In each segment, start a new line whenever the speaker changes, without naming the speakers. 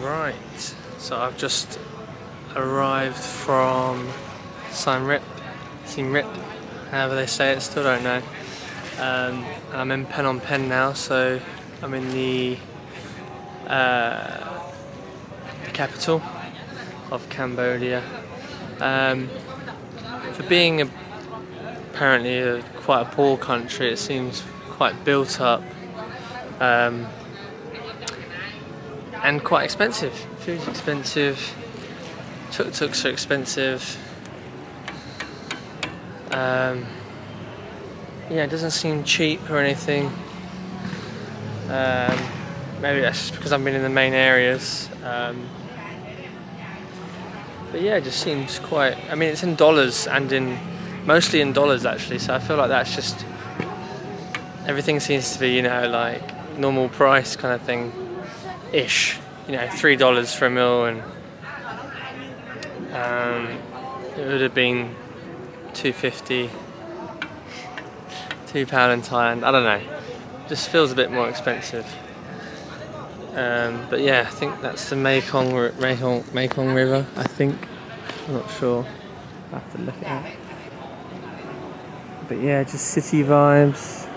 Right, so I've just arrived from Siem Reap, however they say it, still don't know. And I'm in Phnom Penh now, so I'm in the capital of Cambodia. For being apparently quite a poor country, it seems quite built up. And quite expensive. Food's expensive, tuk-tuks are expensive. Yeah, it doesn't seem cheap or anything. Maybe that's just because I've been in the main areas. But yeah, it just seems quite, I mean, it's in dollars and mostly in dollars actually, so I feel like that's just, everything seems to be, you know, like normal price kind of thing ish, you know, $3 for a meal, and it would have been $2.50, £2 in Thailand, I don't know, just feels a bit more expensive. But yeah, I think that's the Mekong River, I think, I'm not sure, I have to look it up. But yeah, just city vibes,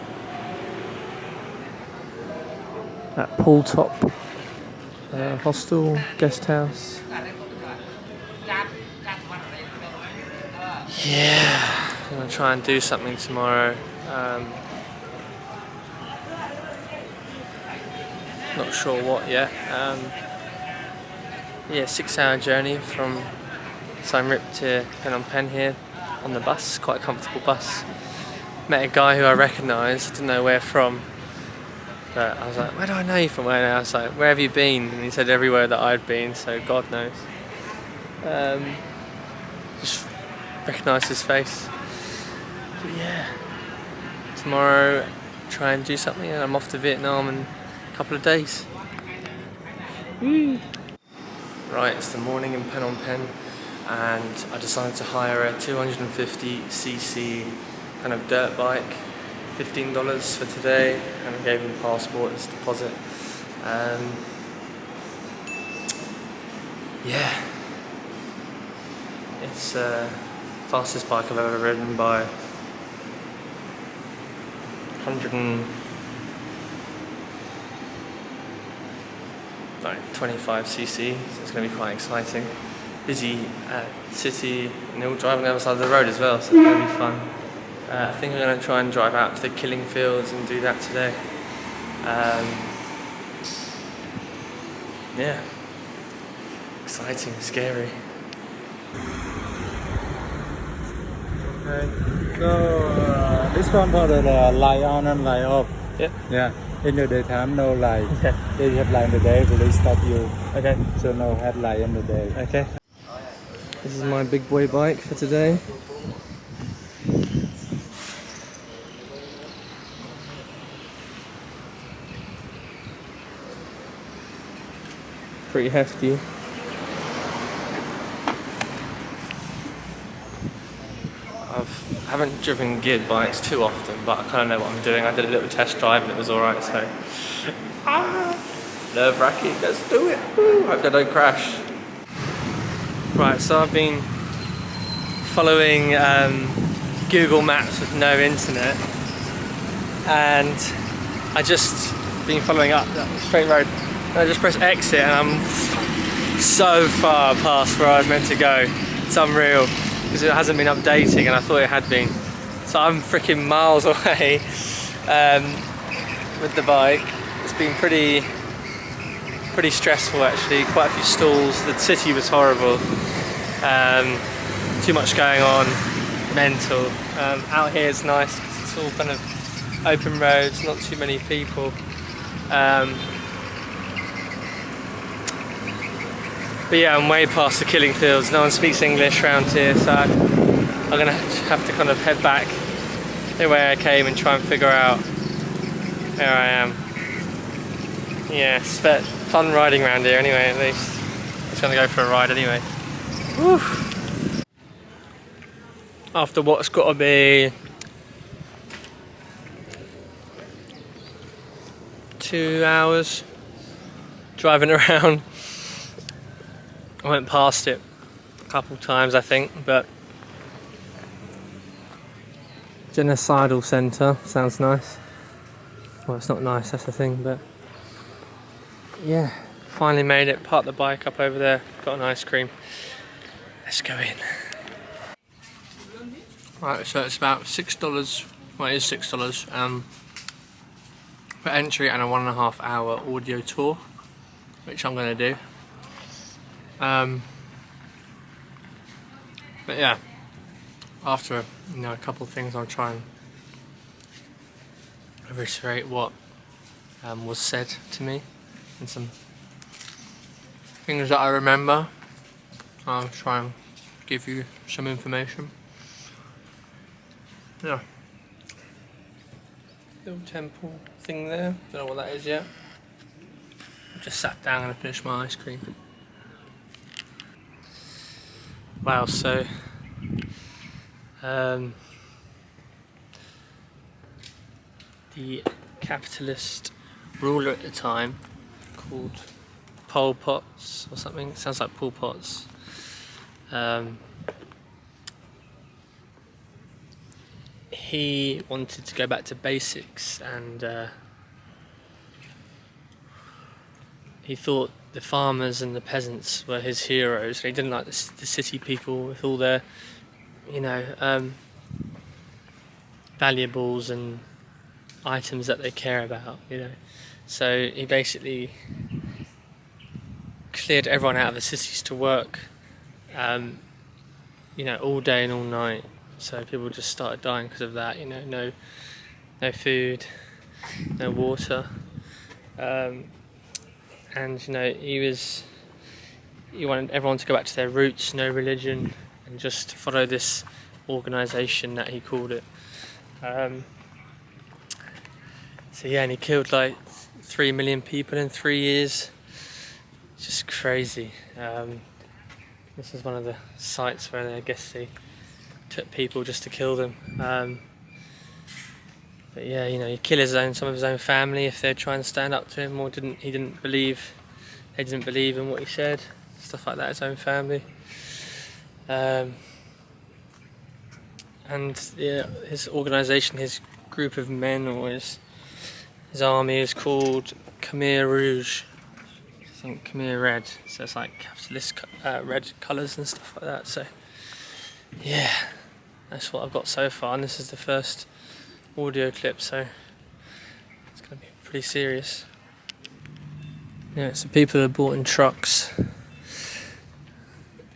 that pool top hostel, guest house. Yeah, I'm gonna try and do something tomorrow. Not sure what yet. Yeah, 6-hour journey from Siem Reap to Phnom Penh here on the bus, quite a comfortable bus. Met a guy who I recognised, didn't know where from. But I was like, where do I know you from? Where? And I was like, where have you been? And he said everywhere that I'd been, so God knows. Just recognised his face. But yeah, tomorrow try and do something, and I'm off to Vietnam in a couple of days. Woo. Right, it's the morning in Phnom Penh, and I decided to hire a 250cc kind of dirt bike. $15 for today, and I gave him passport as deposit. Yeah, it's fastest bike I've ever ridden by 125cc, so it's going to be quite exciting. Busy city, and they're all driving the other side of the road as well, so it's going to be fun. I think I'm going to try and drive out to the killing fields and do that today. Yeah, exciting, scary.
Okay, so this one for the light on and light off.
Yep.
Yeah, in the daytime no light.
Okay.
If you have light in the day, police stop you.
Okay.
So no headlight in the day.
Okay. This is my big boy bike for today. Pretty hefty. I haven't driven geared bikes too often, but I kind of know what I'm doing. I did a little test drive and it was alright, so... nerve-wracking, let's do it! Woo. Hope I don't crash. Right, so I've been following Google Maps with no internet, and I just been following up that straight road. And I just press exit and I'm so far past where I was meant to go. It's unreal, because it hasn't been updating and I thought it had been. So I'm freaking miles away with the bike. It's been pretty stressful actually, quite a few stalls. The city was horrible. Too much going on, mental. Out here it's nice because it's all kind of open roads, not too many people. But yeah, I'm way past the killing fields. No one speaks English around here, so I'm gonna have to kind of head back the way I came and try and figure out where I am. Yeah, it's fun riding around here anyway, at least. I'm just gonna go for a ride anyway. Woo. After what's got to be 2 hours driving around I went past it a couple times, I think, but Genocidal Center sounds nice. Well, it's not nice, that's the thing, but yeah, finally made it. Parked the bike up over there, got an ice cream. Let's go in. Right, so it's about $6. Well, it is $6 for entry and a 1.5 hour audio tour, which I'm going to do. But yeah, after a couple of things, I'll try and reiterate what was said to me and some things that I remember. I'll try and give you some information. Yeah. Little temple thing there. Don't know what that is yet. I just sat down and finished my ice cream. Wow, so the capitalist ruler at the time, called Pol Pot's or something, sounds like Pol Pot's, he wanted to go back to basics, and he thought the farmers and the peasants were his heroes. He didn't like the city people with all their, valuables and items that they care about, So he basically cleared everyone out of the cities to work, all day and all night. So people just started dying because of that, no food, no water. And he wanted everyone to go back to their roots, no religion, and just follow this organisation that he called it. And he killed like 3 million people in 3 years. Just crazy. This is one of the sites where I guess they took people just to kill them. But yeah, he'd kill some of his own family if they'd try and stand up to him, or they didn't believe in what he said, stuff like that, his own family. And yeah, his organisation, his group of men, or his army is called Khmer Rouge. I think Khmer Red, so it's like capitalist red colours and stuff like that. So yeah, that's what I've got so far, and this is the first audio clip, so it's going to be pretty serious. Yeah, so people are bought in trucks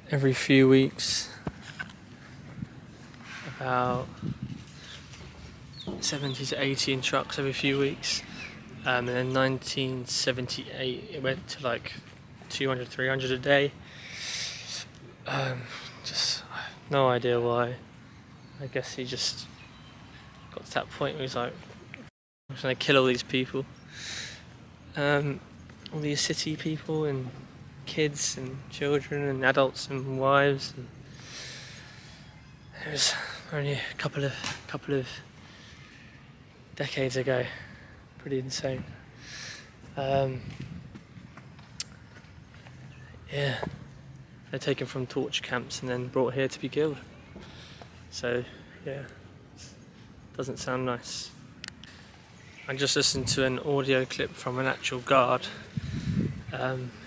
every few weeks, about 70 to 80 in trucks every few weeks, and in 1978 it went to like 200, 300 a day. Just I have no idea why. I guess he just got to that point where he's like, I'm going to kill all these people, all these city people and kids and children and adults and wives. And it was only a couple of decades ago. Pretty insane. Yeah, they're taken from torture camps and then brought here to be killed. So yeah, doesn't sound nice. I just listened to an audio clip from an actual guard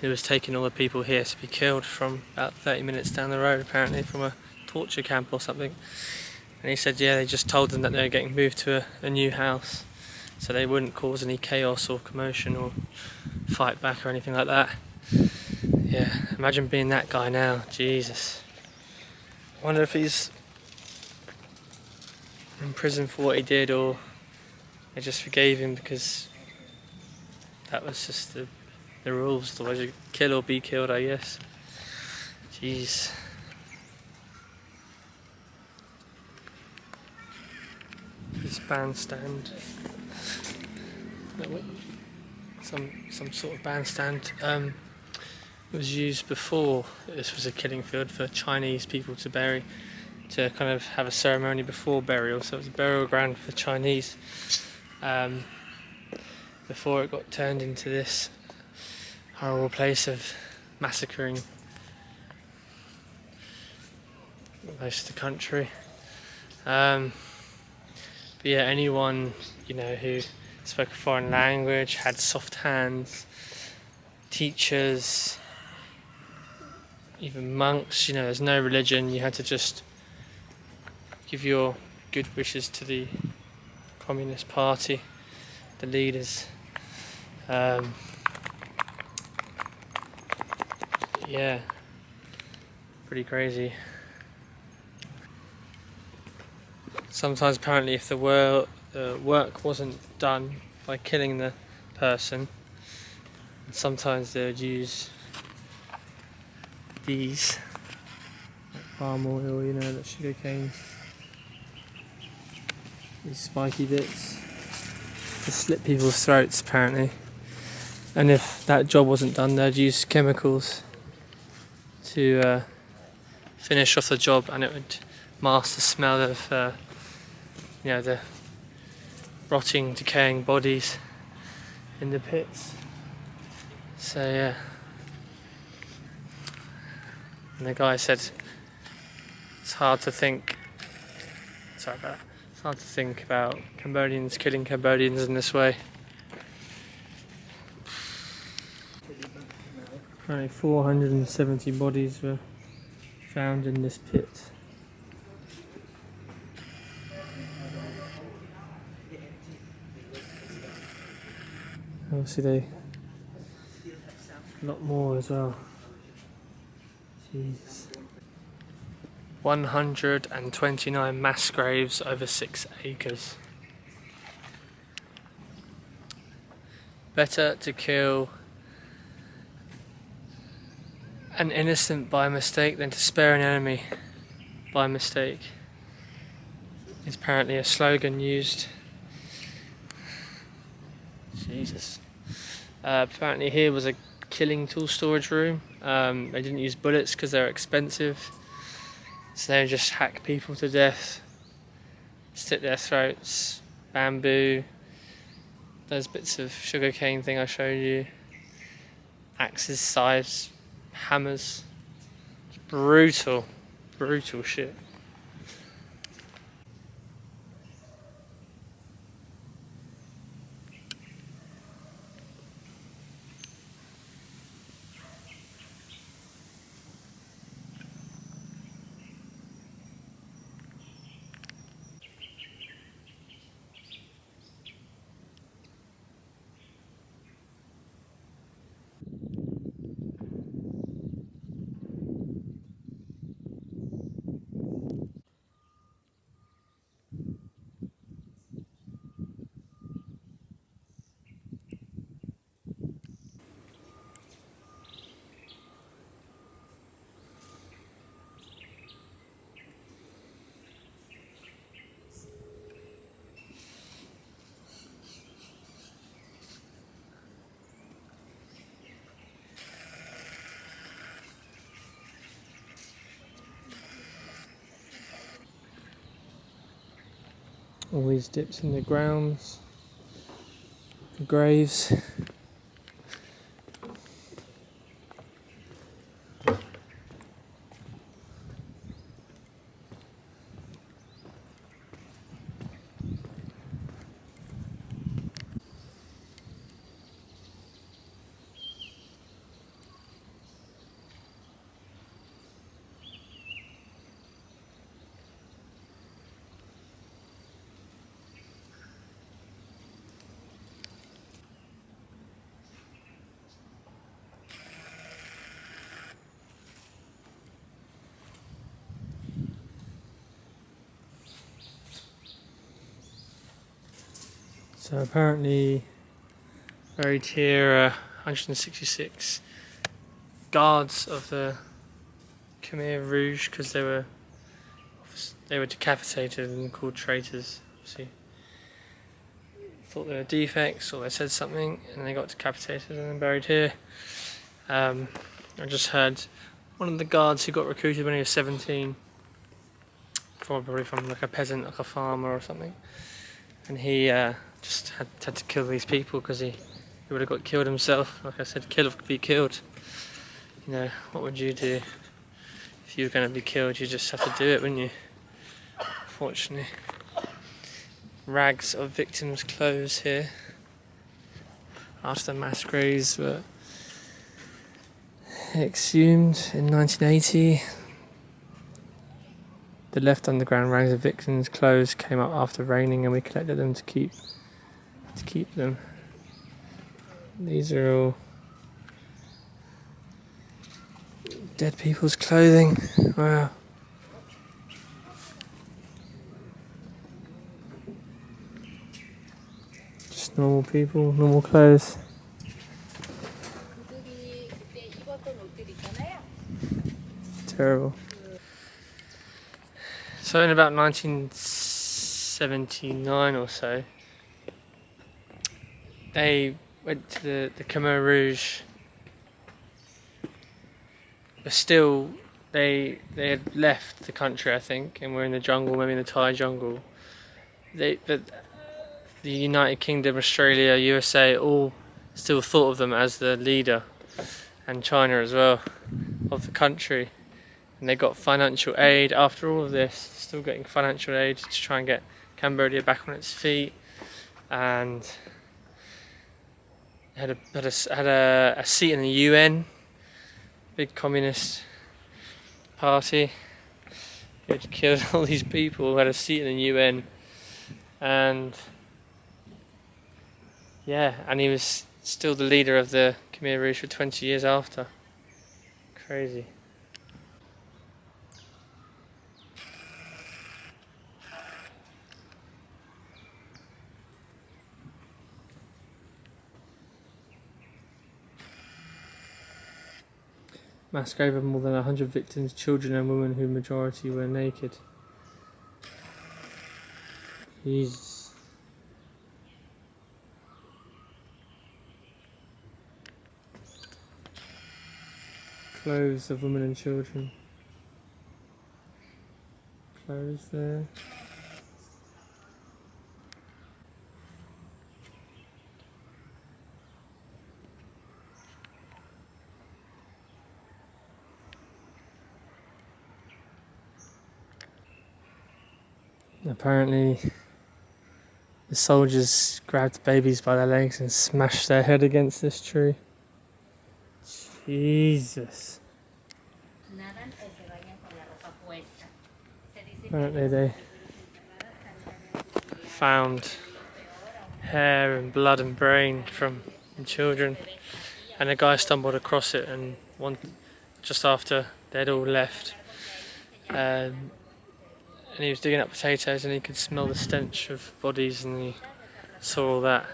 who was taking all the people here to be killed from about 30 minutes down the road, apparently from a torture camp or something. And he said, yeah, they just told them that they were getting moved to a new house, so they wouldn't cause any chaos or commotion or fight back or anything like that. Yeah, imagine being that guy now, Jesus. I wonder if he's in prison for what he did, or they just forgave him because that was just the rules. Otherwise you kill or be killed, I guess. Jeez. This bandstand. Some sort of bandstand was used before. This was a killing field for Chinese people to bury, to kind of have a ceremony before burial. So it was a burial ground for Chinese before it got turned into this horrible place of massacring most of the country. But yeah, anyone, you know, who spoke a foreign language, had soft hands, teachers, even monks, you know, there's no religion, you had to just give your good wishes to the Communist Party, the leaders. Yeah, pretty crazy. Sometimes apparently if the work wasn't done by killing the person, sometimes they would use these, like palm oil, you know, the sugar cane, these spiky bits, to slit people's throats apparently. And if that job wasn't done, they'd use chemicals to finish off the job, and it would mask the smell of you know, the rotting, decaying bodies in the pits. So yeah, and the guy said it's hard to think. Sorry about that. It's hard to think about Cambodians killing Cambodians in this way. Apparently 470 bodies were found in this pit. Obviously a lot more as well. Jesus. 129 mass graves over 6 acres. Better to kill an innocent by mistake than to spare an enemy by mistake. It's apparently a slogan used. Jesus. Apparently here was a killing tool storage room. They didn't use bullets because they're expensive. So they just hack people to death, slit their throats, bamboo, those bits of sugarcane thing I showed you, axes, scythes, hammers. It's brutal, brutal shit. Always dips in the grounds, the graves. So apparently buried here 166 guards of the Khmer Rouge, because they were decapitated and called traitors. Obviously, thought they were defects or they said something and they got decapitated and then buried here. I just heard one of the guards who got recruited when he was 17, probably from like a peasant, like a farmer or something, and he just had to kill these people because he would have got killed himself. Like I said, kill or be killed. You know, what would you do if if you were going to be killed, you just have to do it, wouldn't you? Unfortunately. Rags of victims' clothes here after the mass graves were exhumed in 1980. The left underground rags of victims' clothes came up after raining, and we collected them to keep them. These are all dead people's clothing. Wow. Just normal people, normal clothes. Terrible. So in about 1979 or so, they went to the Khmer Rouge, but still they had left the country, I think, and were in the jungle, maybe in the Thai jungle. But the United Kingdom, Australia, USA all still thought of them as the leader, and China as well, of the country. And they got financial aid after all of this, still getting financial aid to try and get Cambodia back on its feet, and had a seat in the UN, big communist party. He had killed all these people who had a seat in the UN, and he was still the leader of the Khmer Rouge for 20 years after. Crazy. Mass grave of more than 100 victims, children and women, who majority were naked. Jesus. Clothes of women and children. Clothes there. Apparently, the soldiers grabbed babies by their legs and smashed their head against this tree. Jesus. Apparently they found hair and blood and brain from children, and a guy stumbled across it, and just after they'd all left, and he was digging up potatoes, and he could smell the stench of bodies, and he saw all that.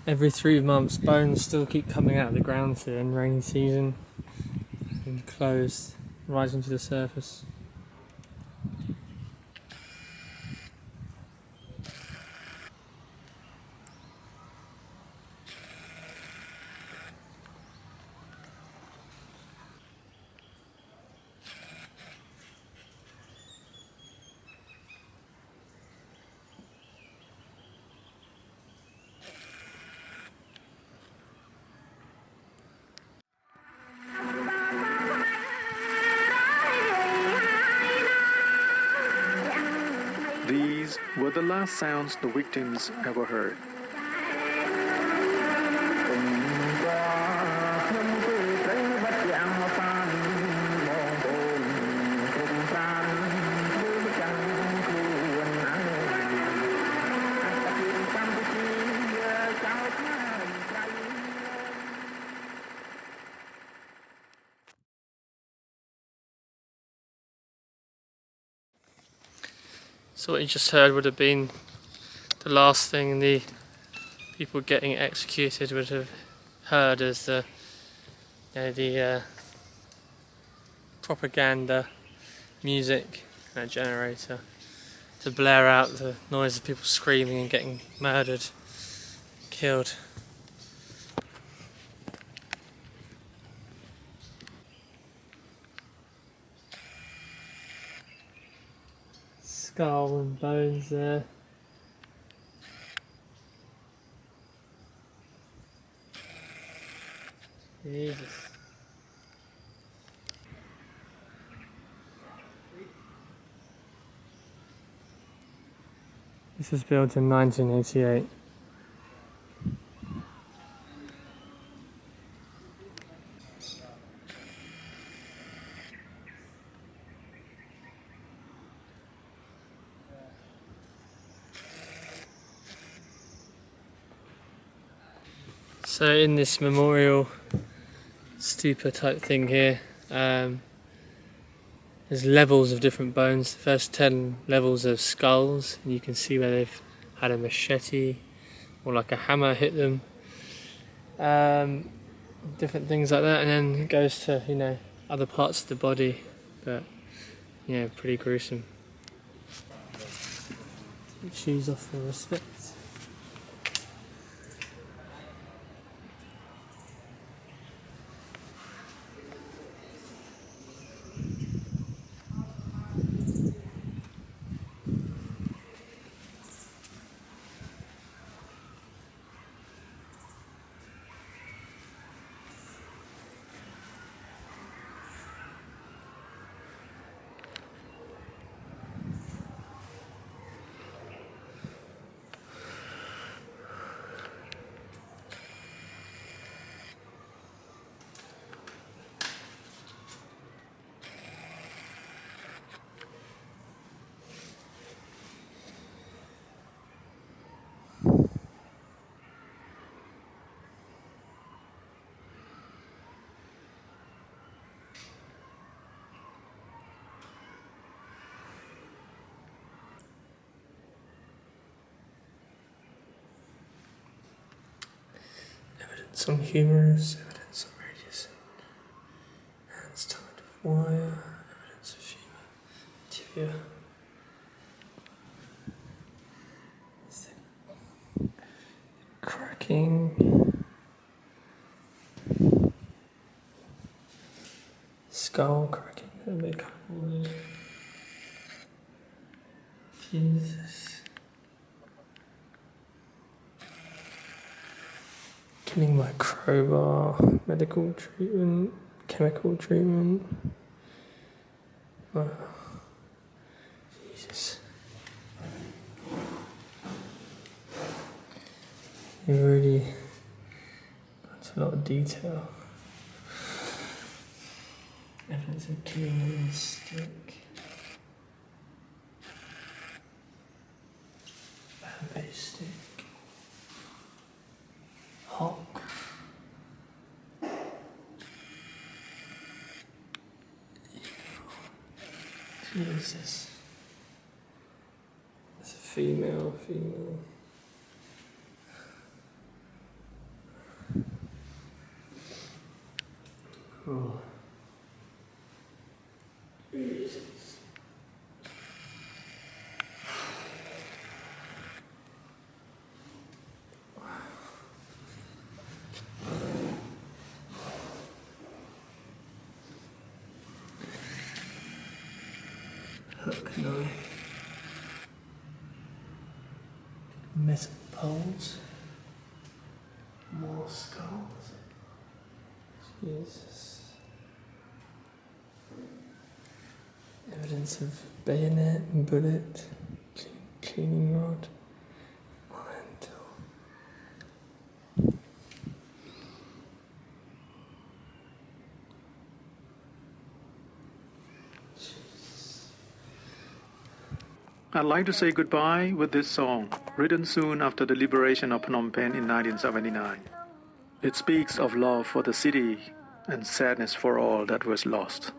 Every 3 months, bones still keep coming out of the ground here in rainy season, and clothes rising to the surface.
These were the last sounds the victims ever heard.
So what you just heard would have been the last thing the people getting executed would have heard as the propaganda music and a generator to blare out the noise of people screaming and getting murdered, killed. skull and bones there. Jesus. This was built in 1988. So in this memorial stupa type thing here, there's levels of different bones. The first 10 levels of skulls, and you can see where they've had a machete or like a hammer hit them. Different things like that, and then it goes to, you know, other parts of the body, but yeah, pretty gruesome. Shoes off for respect. Some humerus, evidence of radius, hands tied with wire, evidence of femur, tibia. Cracking, skull cracking, a big hole. Jesus. Killing by crowbar, medical treatment, chemical treatment. Wow. Jesus. You really got into a lot of detail. Evidence of killing with a stick. Bamboo stick. Hawk. Jesus. It's a female. Oh. Jesus. Hook knife, metal poles, more skulls. Jesus. Evidence of bayonet and bullet, cleaning rod, iron tool.
I'd like to say goodbye with this song, written soon after the liberation of Phnom Penh in 1979. It speaks of love for the city and sadness for all that was lost.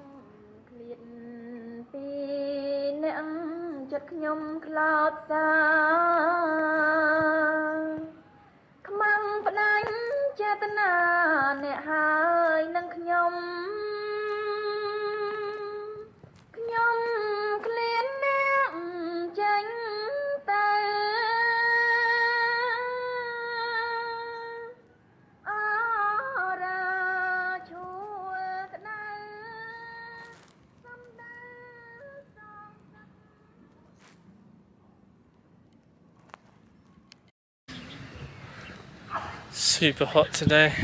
Super hot today.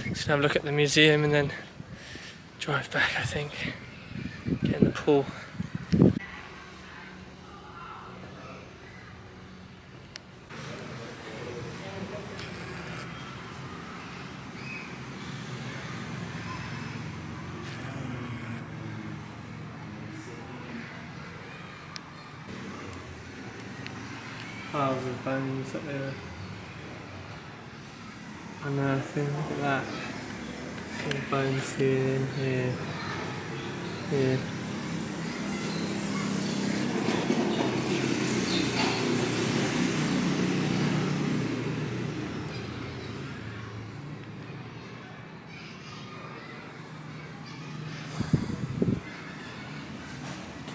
Just have a look at the museum and then drive back, I think. Get in the pool. Piles of bones that they were unearthing. Look at that. Some bones here, here, here.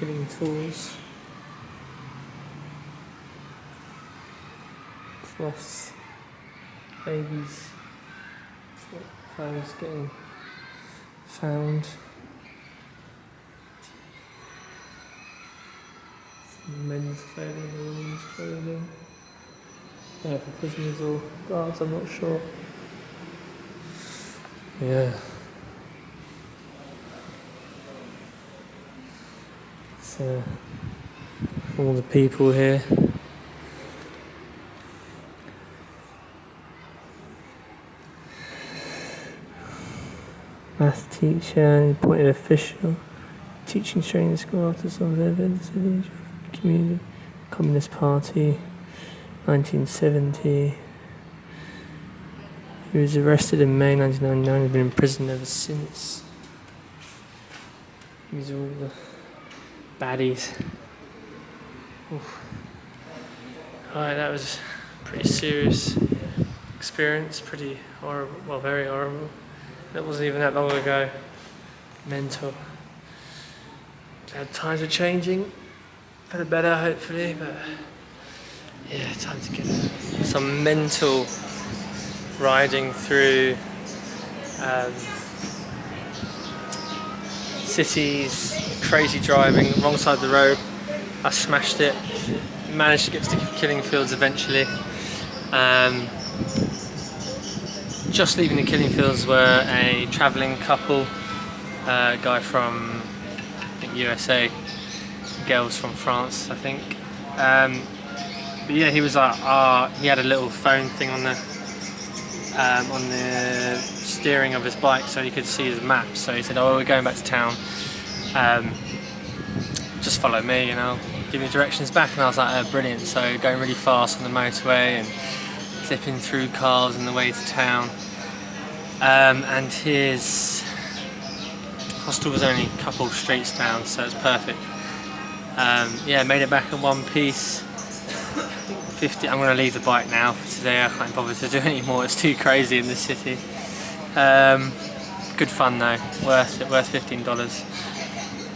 Killing tools. Cloths. Babies. Clothes getting found. Some men's clothing, women's clothing. Yeah, for prisoners or guards, I'm not sure. Yeah. So, all the people here. Math teacher and appointed official, teaching training school after some events in the community, Communist Party, 1970. He was arrested in May 1999 and has been in prison ever since. These are all the baddies. Alright, that was a pretty serious experience, pretty horrible, well, very horrible. That wasn't even that long ago. Mental. Glad times are changing for the better, hopefully, but yeah, time to get some mental riding through cities, crazy driving, wrong side of the road. I smashed it, managed to get to the killing fields eventually. Just leaving the killing fields were a travelling couple, a guy from I think USA, girls from France, I think. But yeah, he was like, he had a little phone thing on the steering of his bike, so he could see his map. So he said, "Oh, we're going back to town. Just follow me, and I'll give you directions back." And I was like, "Oh, brilliant!" So going really fast on the motorway and zipping through cars on the way to town. And his hostel was only a couple of streets down, so it's perfect. Yeah, made it back in one piece. 50. I'm going to leave the bike now for today. I can't bother to do it anymore. It's too crazy in this city. Good fun though. Worth it. Worth $15.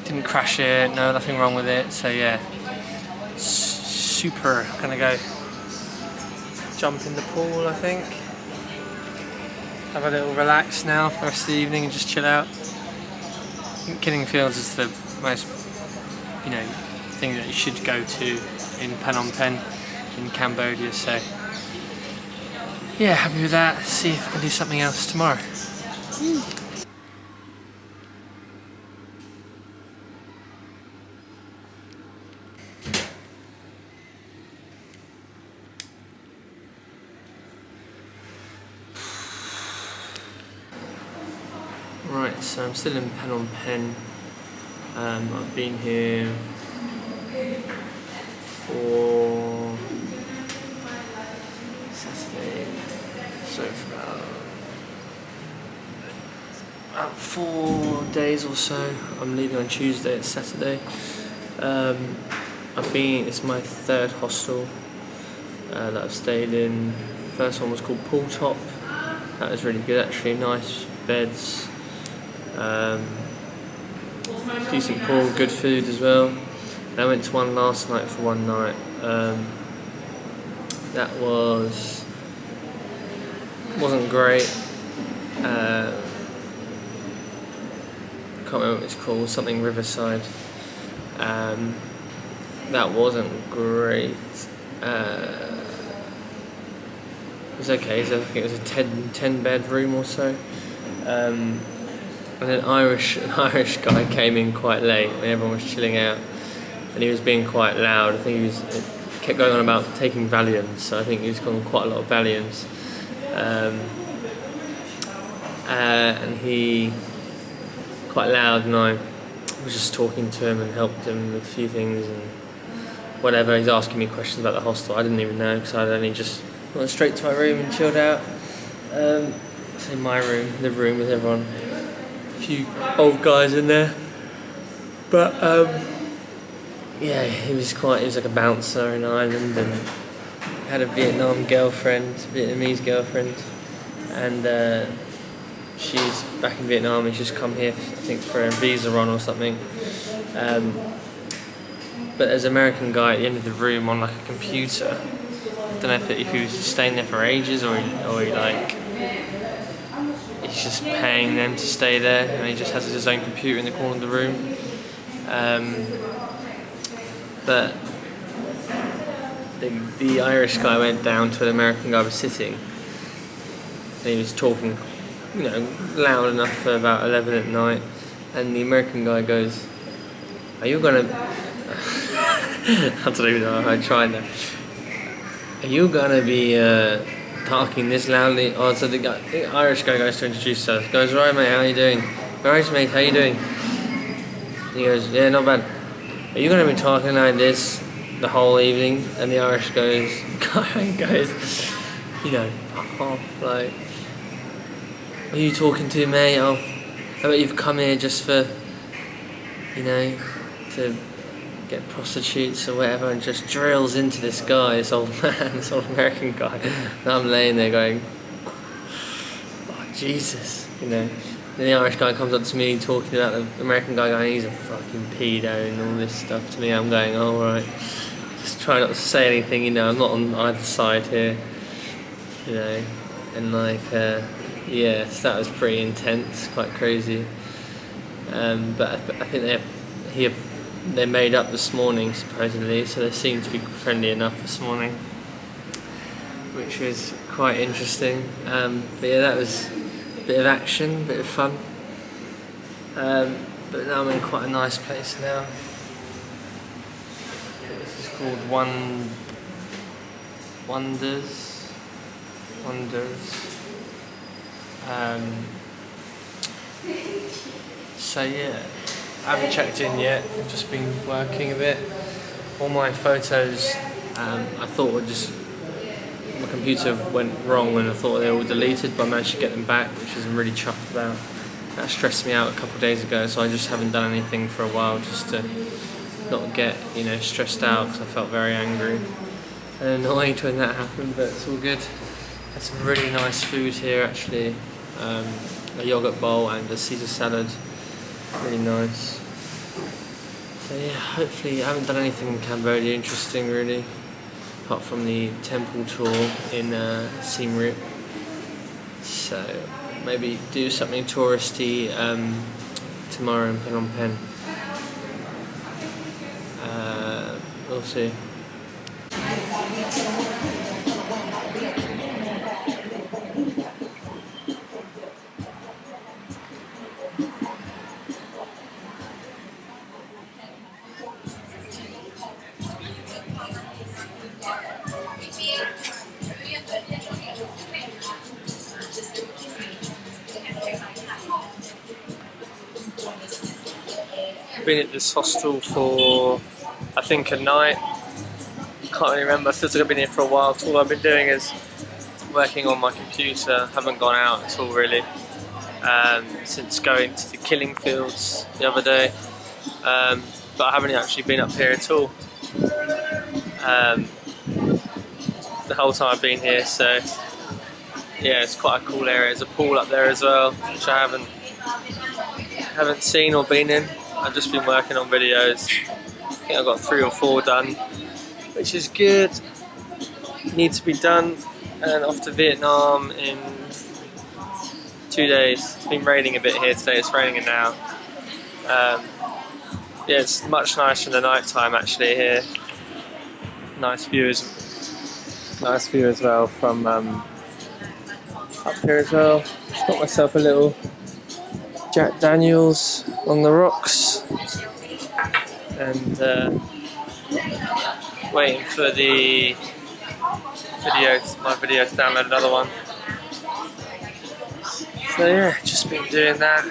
Didn't crash it. No, nothing wrong with it. So yeah, super. Gonna go jump in the pool, I think. Have a little relax now for the rest of the evening and just chill out. I think Killing Fields is the most, thing that you should go to in Phnom Penh in Cambodia. So yeah, happy with that. See if I can do something else tomorrow. Right, so I'm still in Phnom Penh. I've been here for Saturday, so for about 4 days or so. I'm leaving on Tuesday, it's Saturday. It's my third hostel that I've stayed in. The first one was called Pool Top. That was really good actually, nice beds. Decent pool, good food as well. And I went to one last night for one night. That wasn't great. I can't remember what it's called, something Riverside. That wasn't great. It was okay. So I think it was a 10 bed room or so. And an Irish guy came in quite late when everyone was chilling out, and he was being quite loud. I think he kept going on about taking Valiums, so I think he was on quite a lot of Valiums. And he quite loud, and I was just talking to him and helped him with a few things and whatever. He's asking me questions about the hostel. I didn't even know because I'd only just went straight to my room and chilled out. It's in my room, the room with everyone. A few old guys in there, but yeah, he was like a bouncer in Ireland, and had a Vietnamese girlfriend, and she's back in Vietnam and she's come here, I think, for a visa run or something. But there's an American guy at the end of the room on like a computer. I don't know if he was just staying there for ages or he like. He's just paying them to stay there, and he just has his own computer in the corner of the room. But the Irish guy went down to where the American guy was sitting, and he was talking, loud enough for about 11 at night. And the American guy goes, "Are you gonna?" I don't even know how I tried that. "Are you gonna be talking this loudly?" Oh, so the Irish guy goes to introduce us. Goes, "Right, mate, how you doing?" "Right, mate, how you doing?" He goes, "Yeah, not bad. Are you going to be talking like this the whole evening?" And the Irish goes, fuck off, like, "Who are you talking to, mate? Oh, I bet you've come here just for, to get prostitutes or whatever," and just drills into this guy, this old man, this old American guy. And I'm laying there going, "Oh, Jesus," Then the Irish guy comes up to me talking about the American guy going, "He's a fucking pedo," and all this stuff to me. I'm going, "Oh, right." Just try not to say anything, I'm not on either side here, and like, yeah, so that was pretty intense, quite crazy. But I think they made up this morning, supposedly, so they seemed to be friendly enough this morning, which was quite interesting. But yeah, that was a bit of action, a bit of fun. But now I'm in quite a nice place now. This is called Wonders. So yeah, I haven't checked in yet. I've just been working a bit. All my photos, I thought my computer went wrong and I thought they were all deleted, but I managed to get them back, which I'm really chuffed about. That stressed me out a couple of days ago, so I just haven't done anything for a while, just to not get stressed out, because I felt very angry and annoyed when that happened. But it's all good. Had some really nice food here actually, a yogurt bowl and a Caesar salad, really nice. So yeah, hopefully I haven't done anything in Cambodia interesting really, apart from the temple tour in Siem Reap. So maybe do something touristy tomorrow in Phnom Penh. We'll see. Been at this hostel for I think a night. Can't really remember. I feel like I've been here for a while. So all I've been doing is working on my computer. Haven't gone out at all really since going to the killing fields the other day. But I haven't actually been up here at all the whole time I've been here. So yeah, it's quite a cool area. There's a pool up there as well, which I haven't seen or been in. I've just been working on videos. I think I've got 3 or 4 done, which is good. Need to be done. And off to Vietnam in 2 days. It's been raining a bit here today. It's raining now. Yeah, it's much nicer in the night time actually here. Nice view as well from up here as well. Just got myself a little Jack Daniels on the rocks, and waiting for my video to download another one. So yeah, just been doing that.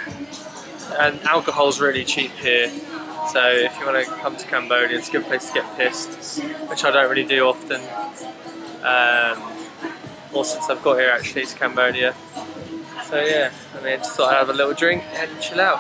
And alcohol's really cheap here, so if you want to come to Cambodia, it's a good place to get pissed, which I don't really do often. Or since I've got here actually to Cambodia. So yeah, I mean, just thought I'd have a little drink and chill out.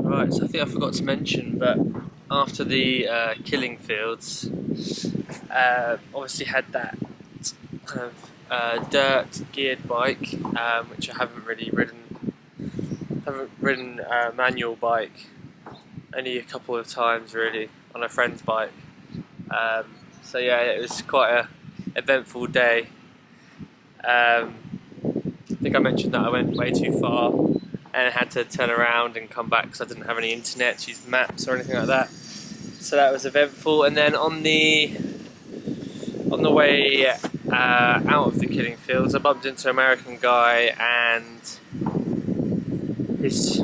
Right, so I think I forgot to mention, but after the killing fields, obviously had that kind of dirt geared bike, which I haven't really ridden. Haven't ridden a manual bike, only a couple of times really, on a friend's bike. So yeah, it was quite a eventful day. I think I mentioned that I went way too far and I had to turn around and come back because I didn't have any internet to use maps or anything like that. So that was eventful. And then on the way out of the killing fields, I bumped into an American guy and his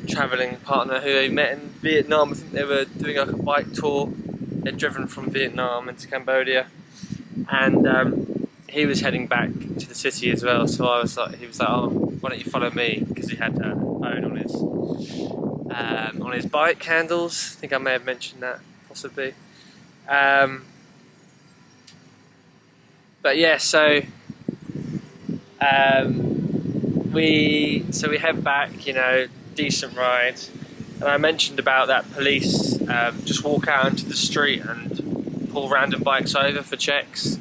travelling partner who I met in Vietnam. I think they were doing like a bike tour. They'd driven from Vietnam into Cambodia, and he was heading back to the city as well. So he was like, "Oh, why don't you follow me?" Because he had a phone on his bike handles. I think I may have mentioned that possibly. But yeah, so we head back. You know, decent ride. And I mentioned about that police just walk out into the street and pull random bikes over for checks.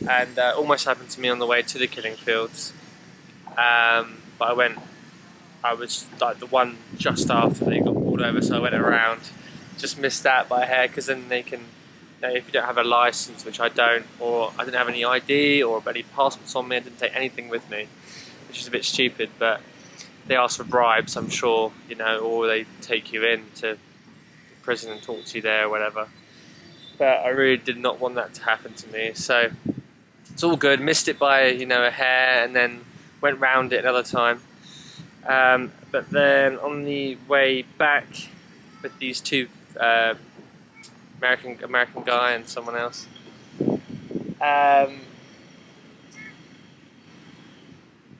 And almost happened to me on the way to the killing fields. But I was like the one just after they got pulled over, so I went around. Just missed that by a hair, because then they can, you know, if you don't have a license, which I don't, or I didn't have any ID or any passports on me, I didn't take anything with me, which is a bit stupid, but they ask for bribes, I'm sure, you know, or they take you in to prison and talk to you there or whatever. But I really did not want that to happen to me, so it's all good. Missed it by, you know, a hair, and then went round it another time. But then on the way back with these two American guy and someone else,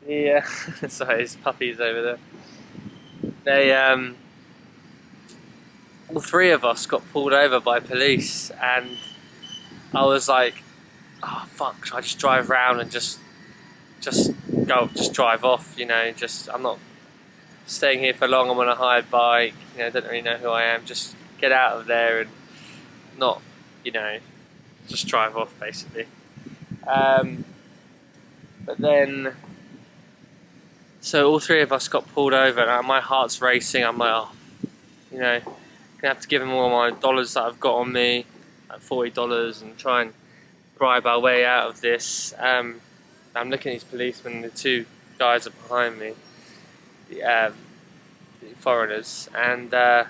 yeah, sorry, his puppy's over there. They all three of us got pulled over by police, and I was like, oh fuck, should I just drive around and just drive off, you know, I'm not staying here for long, I'm on a hired bike, you know, I don't really know who I am, just get out of there and not, you know, just drive off basically. But then, so all three of us got pulled over, and my heart's racing. I'm like, oh, you know, gonna have to give them all my dollars that I've got on me, like $40, and try and bribe our way out of this. I'm looking at these policemen, the two guys are behind me, the foreigners, and I'm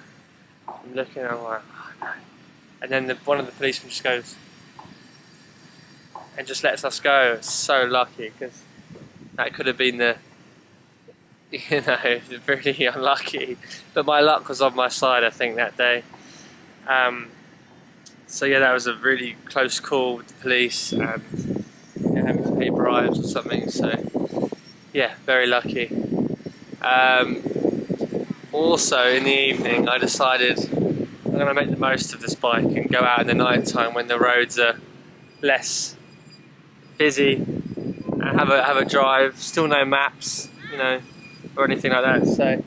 looking, and I'm like, oh no. And then one of the policemen just goes and just lets us go. It's so lucky, because that could have been the, you know, really unlucky. But my luck was on my side, I think, that day. So yeah, that was a really close call with the police, and you know, having to pay bribes or something. So yeah, very lucky. Also in the evening, I decided I'm going to make the most of this bike and go out in the night time when the roads are less busy, and have a drive. Still no maps, you know, or anything like that. So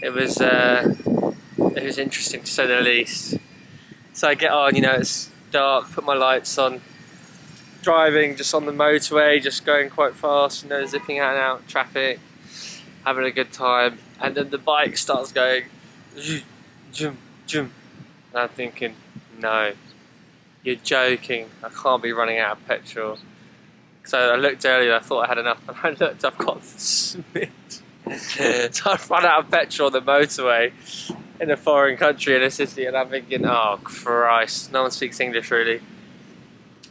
it was interesting, to say the least. So I get on, you know, it's dark, put my lights on, driving just on the motorway, just going quite fast, you know, zipping out and out traffic. having a good time, and then the bike starts going zoom, zoom, zoom. And I'm thinking, no, you're joking, I can't be running out of petrol. So I looked earlier, I thought I had enough, and I looked, I've got smidge. So I've run out of petrol on the motorway in a foreign country, in a city, and I'm thinking, oh Christ, no one speaks English really.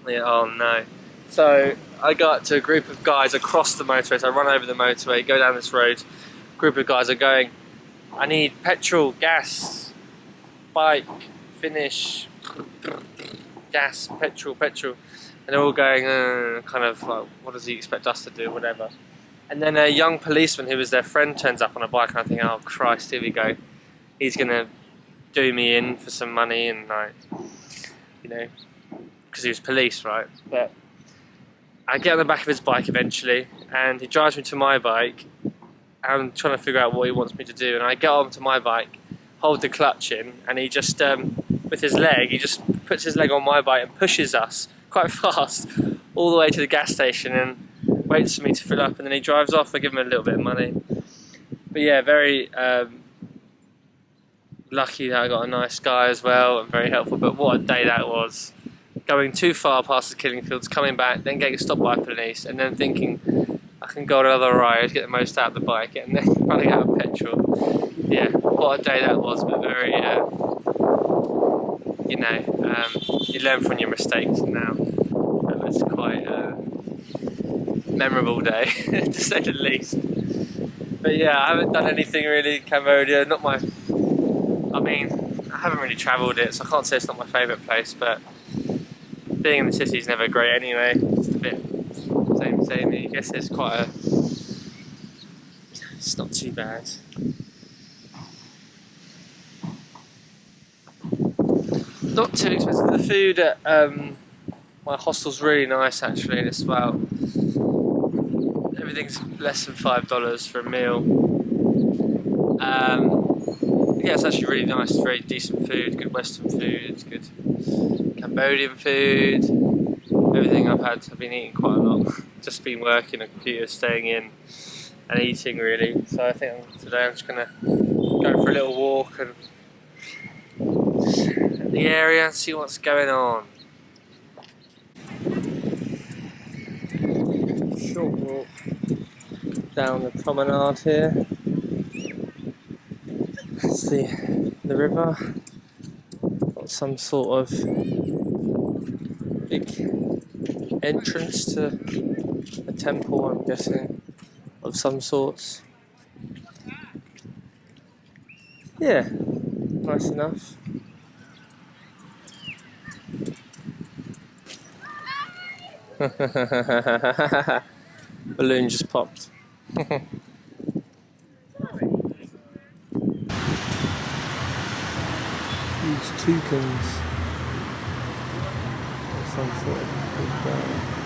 Yeah, oh no. So I got to a group of guys across the motorway, so I run over the motorway, go down this road, group of guys are going, I need petrol, gas, bike, finish, gas, petrol, petrol. And they're all going, kind of like, what does he expect us to do, whatever. And then a young policeman who was their friend turns up on a bike, and I think, oh Christ, here we go. He's gonna do me in for some money, and like, you know, because he was police, right? But I get on the back of his bike eventually, and he drives me to my bike. I'm trying to figure out what he wants me to do, and I get onto my bike, hold the clutch in, and he just, with his leg, he just puts his leg on my bike and pushes us quite fast all the way to the gas station and waits for me to fill up, and then he drives off. I give him a little bit of money. But yeah, very lucky that I got a nice guy as well, and very helpful. But what a day that was. Going too far past the killing fields, coming back, then getting stopped by police, and then thinking I can go on another ride, get the most out of the bike, and then running out of petrol. Yeah, what a day that was, but very, you know, you learn from your mistakes now. It was quite a memorable day, to say the least. But yeah, I haven't done anything really in Cambodia, not my, I mean, I haven't really travelled it, so I can't say it's not my favourite place, but being in the city is never great anyway. It's a bit samey. I guess it's quite a, it's not too bad. Not too expensive. The food at my hostel's really nice actually, and it's about, everything's less than $5 for a meal. Yeah, it's actually really nice. It's very decent food, good Western food, it's good Cambodian food. Everything I've been eating quite a lot. Just been working on a computer, staying in and eating really. So I think today I'm just gonna go for a little walk and in the area and see what's going on. Short walk down the promenade here. It's the river. Got some sort of big entrance to a temple, I'm guessing, of some sorts. Yeah, nice enough. Balloon just popped. Huge toucans. Some sort of big bird.